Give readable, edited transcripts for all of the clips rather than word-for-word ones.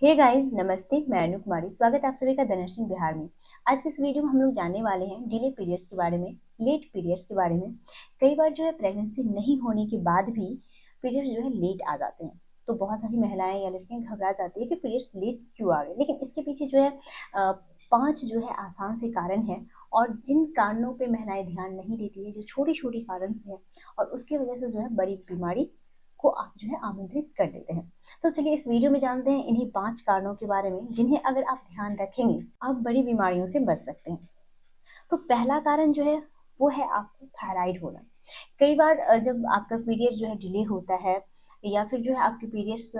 Hey guys, नमस्ते। मैं अनु कुमारी, स्वागत है आप सभी का द नर्सिंग बिहार में। आज के इस वीडियो में हम लोग जानने वाले हैं डिले पीरियड्स के बारे में, लेट पीरियड्स के बारे में। कई बार जो है प्रेगनेंसी नहीं होने के बाद भी पीरियड्स जो है लेट आ जाते हैं, तो बहुत सारी महिलाएं या लड़कियां घबरा जाती है कि पीरियड्स लेट क्यों आ गए। लेकिन इसके पीछे जो है 5 जो है आसान से कारण है, और जिन कारणों पे महिलाएं ध्यान नहीं देती है, जो छोटी छोटी कारण से है, और उसकी वजह से जो है बड़ी बीमारी को आप जो है आमंत्रित कर देते हैं। तो चलिए इस वीडियो में जानते हैं इन्हीं 5 कारणों के बारे में, जिन्हें अगर आप ध्यान रखेंगे आप बड़ी बीमारियों से बच सकते हैं। तो पहला कारण जो है वो है आपको थायराइड होना। कई बार जब आपका पीरियड जो है डिले होता है, या फिर जो है आपके पीरियड्स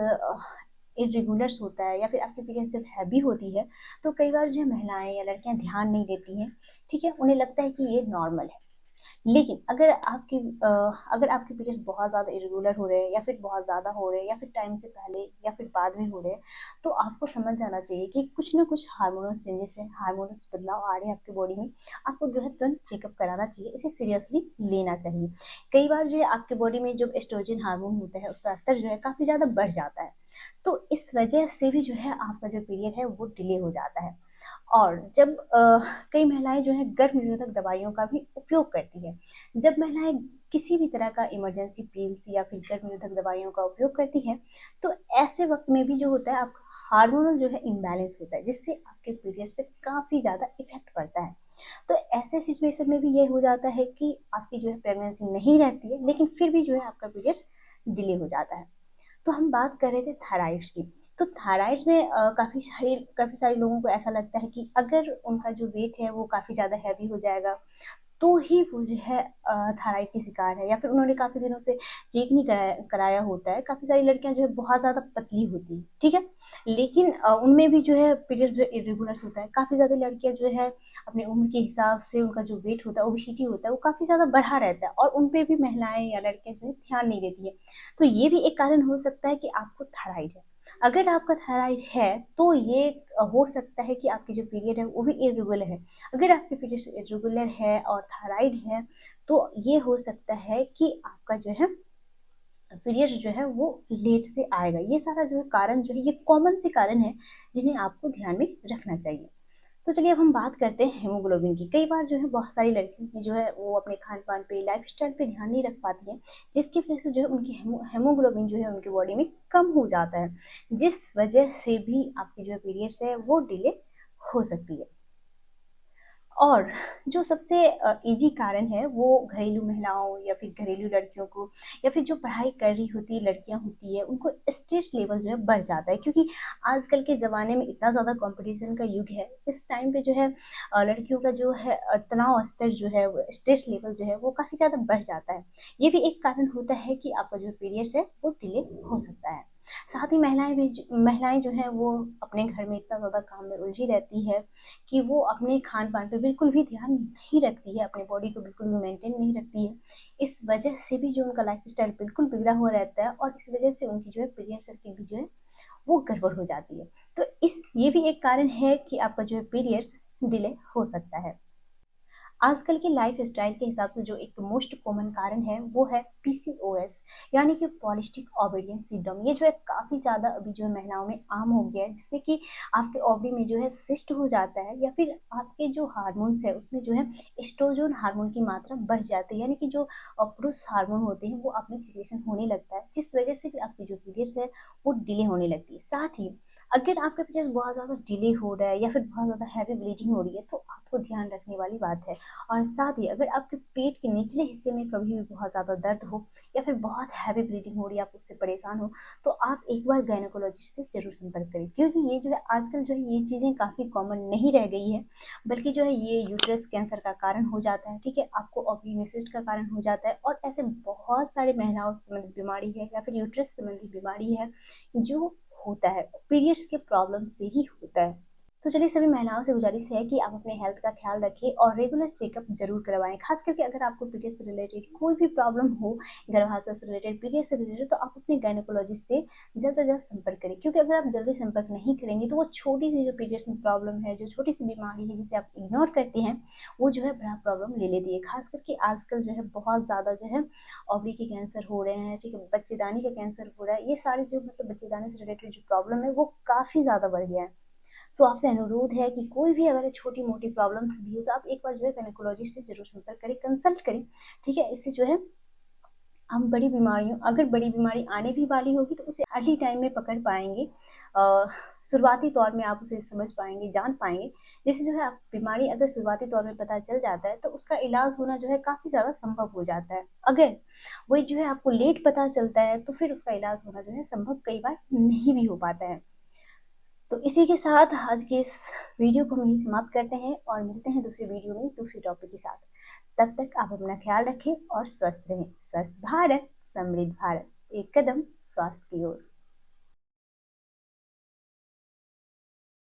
इरेगुलर्स होता है, या फिर आपकी पीरियड जब हैवी होती है, तो कई बार जो है महिलाएं या लड़कियां ध्यान नहीं देती हैं। ठीक है, उन्हें लगता है कि ये नॉर्मल है। लेकिन अगर आपके पीरियड्स बहुत ज़्यादा इरेगुलर हो रहे हैं, या फिर बहुत ज़्यादा हो रहे हैं, या फिर टाइम से पहले या फिर बाद में हो रहे हैं, तो आपको समझ जाना चाहिए कि कुछ ना कुछ हार्मोनल चेंजेस है, हार्मोनल बदलाव आ रहे हैं आपकी बॉडी में। आपको जो है तुरंत चेकअप कराना चाहिए, इसे सीरियसली लेना चाहिए। कई बार जो है आपके बॉडी में जो एस्ट्रोजन हार्मोन होता है उसका स्तर जो है काफ़ी ज़्यादा बढ़ जाता है, तो इस वजह से भी जो है आपका जो पीरियड है वो डिले हो जाता है। और जब कई महिलाएं जो है गर्भ निरोधक दवाइयों का भी उपयोग करती है। जब महिलाएं किसी भी तरह का इमरजेंसी पिल्स या फिर गर्भ निरोधक दवाइयों का उपयोग करती हैं, तो ऐसे वक्त में भी जो होता है आपका हार्मोनल जो है इम्बैलेंस होता है, जिससे आपके पीरियड्स पे काफ़ी ज़्यादा इफेक्ट पड़ता है। तो ऐसे सिचुएशन में भी ये हो जाता है कि आपकी जो है प्रेगनेंसी नहीं रहती है, लेकिन फिर भी जो है आपका पीरियड्स डिले हो जाता है। तो हम बात कर रहे थे थायराइड्स की। तो थायराइड्स में काफ़ी सारे लोगों को ऐसा लगता है कि अगर उनका जो वेट है वो काफ़ी ज़्यादा हैवी हो जाएगा, तो ही वो जो है थायराइड की शिकार है, या फिर उन्होंने काफ़ी दिनों से चेक नहीं कराया होता है। काफ़ी सारी लड़कियां जो है बहुत ज़्यादा पतली होती है, ठीक है, लेकिन उनमें भी जो है पीरियड्स जो इरेगुलर्स होता है। काफ़ी ज़्यादा लड़कियां जो है अपनी उम्र के हिसाब से उनका जो वेट होता है, ओबेसिटी होता है, वो काफ़ी ज़्यादा बढ़ा रहता है, और उन पर भी महिलाएं या लड़कियां जो है ध्यान नहीं देती है। तो ये भी एक कारण हो सकता है कि आपको थायराइड है। अगर आपका थायराइड है तो ये हो सकता है कि आपकी जो पीरियड है वो भी इरेगुलर है। अगर आपके पीरियड इरेगुलर है और थायराइड है, तो ये हो सकता है कि आपका जो है पीरियड जो है वो लेट से आएगा। ये सारा जो है कारण जो है ये कॉमन से कारण है, जिन्हें आपको ध्यान में रखना चाहिए। तो चलिए अब हम बात करते हैं हेमोग्लोबिन की। कई बार जो है बहुत सारी लड़कियां जो है वो अपने खान पान पे, लाइफ स्टाइल पे ध्यान नहीं रख पाती हैं, जिसकी वजह से जो है उनकी हेमोग्लोबिन जो है उनकी बॉडी में कम हो जाता है, जिस वजह से भी आपकी जो पीरियड्स है वो डिले हो सकती है। और जो सबसे इजी कारण है वो घरेलू महिलाओं या फिर घरेलू लड़कियों को, या फिर जो पढ़ाई कर रही होती है लड़कियां होती है, उनको स्ट्रेस लेवल जो है बढ़ जाता है, क्योंकि आजकल के ज़माने में इतना ज़्यादा कंपटीशन का युग है। इस टाइम पे जो है लड़कियों का जो है तनाव स्तर जो है, वो स्ट्रेस लेवल जो है वो काफ़ी ज़्यादा बढ़ जाता है। ये भी एक कारण होता है कि आपका जो पीरियड्स है वो डिले हो सकता है। साथ ही महिलाएं जो है वो अपने घर में इतना ज़्यादा काम में उलझी रहती है कि वो अपने खान पान पे बिल्कुल भी ध्यान नहीं रखती है, अपने बॉडी को बिल्कुल भी मेंटेन नहीं रखती है। इस वजह से भी जो उनका लाइफ स्टाइल बिल्कुल बिगड़ा हुआ रहता है, और इस वजह से उनकी जो है पीरियड साइकिल भी जो है वो गड़बड़ हो जाती है। तो इस ये भी एक कारण है कि आपका जो है पीरियड्स डिले हो सकता है। आजकल के लाइफ स्टाइल के हिसाब से जो एक मोस्ट कॉमन कारण है वो है पीसीओएस, यानी कि पॉलिस्टिक ओवेरियन सिंड्रोम। ये जो है काफ़ी ज़्यादा अभी जो है महिलाओं में आम हो गया है, जिसमें कि आपके ओवरी में जो है सिस्ट हो जाता है, या फिर आपके जो हार्मोन्स है उसमें जो है एस्ट्रोजन हार्मोन की मात्रा बढ़ जाती है, यानी कि जो पुरुष हार्मोन होते हैं वो अपने सिक्रेशन होने लगता है, जिस वजह से भी आपकी जो पीरियड्स है वो डिले होने लगती है। साथ ही अगर आपका पीरियड्स बहुत ज़्यादा डिले हो रहा है, या फिर बहुत ज़्यादा हैवी ब्लीडिंग हो रही है, तो आपको ध्यान रखने वाली बात है। और साथ ही अगर आपके पेट के निचले हिस्से में कभी भी बहुत ज़्यादा दर्द हो, या फिर बहुत हैवी ब्लीडिंग हो रही है, आप उससे परेशान हो, तो आप एक बार गायनेकोलॉजिस्ट से जरूर संपर्क करें, क्योंकि ये जो है आजकल जो है ये चीज़ें काफ़ी कॉमन नहीं रह गई है, बल्कि जो है ये यूट्रस कैंसर का कारण हो जाता है। ठीक है, आपको ओवरी सिस्ट का कारण हो जाता है, और ऐसे बहुत सारे महिलाओं से संबंधित बीमारी है, या फिर यूट्रस संबंधी बीमारी है जो होता है, पीरियड्स के प्रॉब्लम से ही होता है। तो चलिए, सभी महिलाओं से गुजारिश है कि आप अपने हेल्थ का ख्याल रखें और रेगुलर चेकअप जरूर करवाएं। खास करके अगर आपको पीरियड से रिलेटेड कोई भी प्रॉब्लम हो, गर्भाशय से रिलेटेड, पीरियड से रिलेटेड, तो आप अपने गायनेकोलॉजिस्ट से जल्द से जल्द संपर्क करें। क्योंकि अगर आप जल्दी संपर्क नहीं करेंगे तो वो छोटी सी जो पीरियड्स में प्रॉब्लम है, जो छोटी सी बीमारी है जिसे आप इग्नोर करते हैं, वो जो है बड़ा प्रॉब्लम ले लेती है। खास करके आजकल जो है बहुत ज़्यादा जो है ओवरी के कैंसर हो रहे हैं, ठीक है, बच्चेदानी का कैंसर हो रहा है। ये सारी जो मतलब बच्चेदानी से रिलेटेड जो प्रॉब्लम है वो काफ़ी ज़्यादा बढ़ गया है। सो आपसे अनुरोध है कि कोई भी अगर छोटी मोटी प्रॉब्लम्स भी हो तो आप एक बार जो है गायनेकोलॉजिस्ट से जरूर संपर्क करें, कंसल्ट करें, ठीक है। इससे जो है हम बड़ी बीमारियों, अगर बड़ी बीमारी आने भी वाली होगी तो उसे अर्ली टाइम में पकड़ पाएंगे, शुरुआती तौर में आप उसे समझ पाएंगे, जान पाएंगे। जैसे जो है आप बीमारी अगर शुरुआती तौर में पता चल जाता है तो उसका इलाज होना जो है काफ़ी ज़्यादा संभव हो जाता है। अगर वही जो है आपको लेट पता चलता है तो फिर उसका इलाज होना जो है संभव कई बार नहीं भी हो पाता है। तो इसी के साथ आज के इस वीडियो को हम यहीं समाप्त करते हैं और मिलते हैं दूसरी वीडियो में दूसरी टॉपिक के साथ। तब तक आप अपना ख्याल रखें और स्वस्थ रहें। स्वस्थ भारत, समृद्ध भारत, एक कदम स्वास्थ्य की ओर।